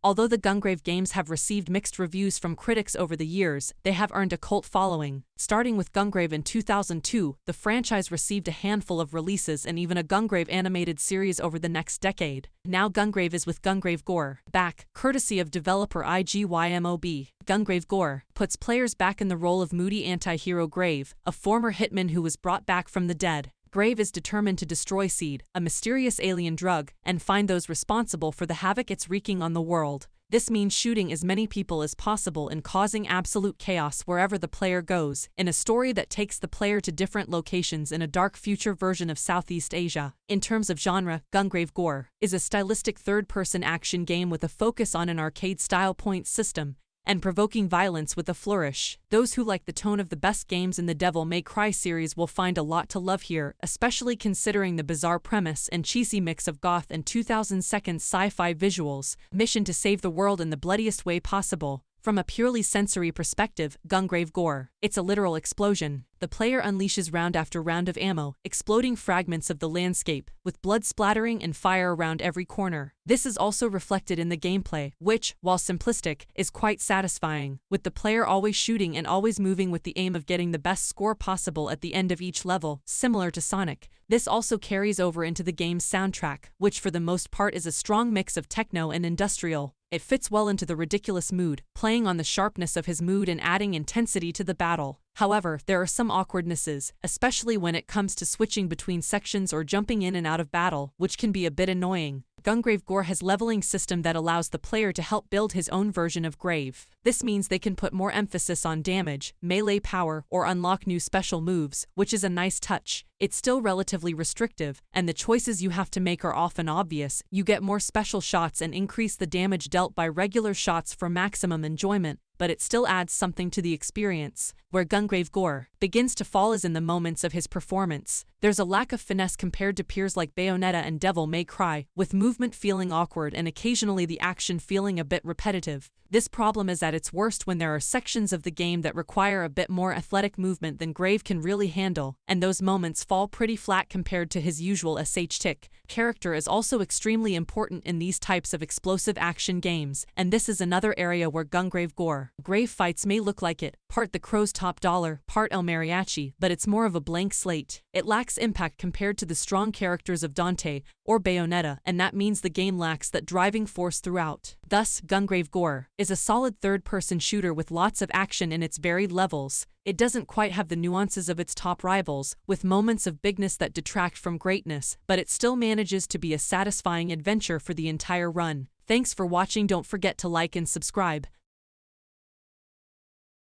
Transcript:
Although the Gungrave games have received mixed reviews from critics over the years, they have earned a cult following. Starting with Gungrave in 2002, the franchise received a handful of releases and even a Gungrave animated series over the next decade. Now Gungrave is with Gungrave G.O.R.E. back, courtesy of developer IGYMOB. Gungrave G.O.R.E. puts players back in the role of moody anti-hero Grave, a former hitman who was brought back from the dead. Grave is determined to destroy Seed, a mysterious alien drug, and find those responsible for the havoc it's wreaking on the world. This means shooting as many people as possible and causing absolute chaos wherever the player goes, in a story that takes the player to different locations in a dark future version of Southeast Asia. In terms of genre, Gungrave G.O.R.E. is a stylistic third-person action game with a focus on an arcade-style point system, and provoking violence with a flourish. Those who like the tone of the best games in the Devil May Cry series will find a lot to love here, especially considering the bizarre premise and cheesy mix of goth and 2000-second sci-fi visuals. Mission to save the world in the bloodiest way possible. From a purely sensory perspective, Gungrave G.O.R.E. it's a literal explosion. The player unleashes round after round of ammo, exploding fragments of the landscape, with blood splattering and fire around every corner. This is also reflected in the gameplay, which, while simplistic, is quite satisfying, with the player always shooting and always moving with the aim of getting the best score possible at the end of each level, similar to Sonic. This also carries over into the game's soundtrack, which for the most part is a strong mix of techno and industrial. It fits well into the ridiculous mood, playing on the sharpness of his mood and adding intensity to the battle. However, there are some awkwardnesses, especially when it comes to switching between sections or jumping in and out of battle, which can be a bit annoying. Gungrave G.O.R.E. has leveling system that allows the player to help build his own version of Grave. This means they can put more emphasis on damage, melee power, or unlock new special moves, which is a nice touch. It's still relatively restrictive, and the choices you have to make are often obvious. You get more special shots and increase the damage dealt by regular shots for maximum enjoyment, but it still adds something to the experience. Where Gungrave G.O.R.E. begins to fall is in the moments of his performance. There's a lack of finesse compared to peers like Bayonetta and Devil May Cry, with movement feeling awkward and occasionally the action feeling a bit repetitive. This problem is at its worst when there are sections of the game that require a bit more athletic movement than Grave can really handle, and those moments fall pretty flat compared to his usual SH-tick. Character is also extremely important in these types of explosive action games, and this is another area where Gungrave G.O.R.E. Grave fights may look like it, part the Crow's top dollar, part El Mariachi, but it's more of a blank slate. It lacks impact compared to the strong characters of Dante or Bayonetta, and that means the game lacks that driving force throughout. Thus, Gungrave G.O.R.E. is a solid third-person shooter with lots of action in its varied levels. It doesn't quite have the nuances of its top rivals, with moments of bigness that detract from greatness, but it still manages to be a satisfying adventure for the entire run. Thanks for watching. Don't forget to like and subscribe.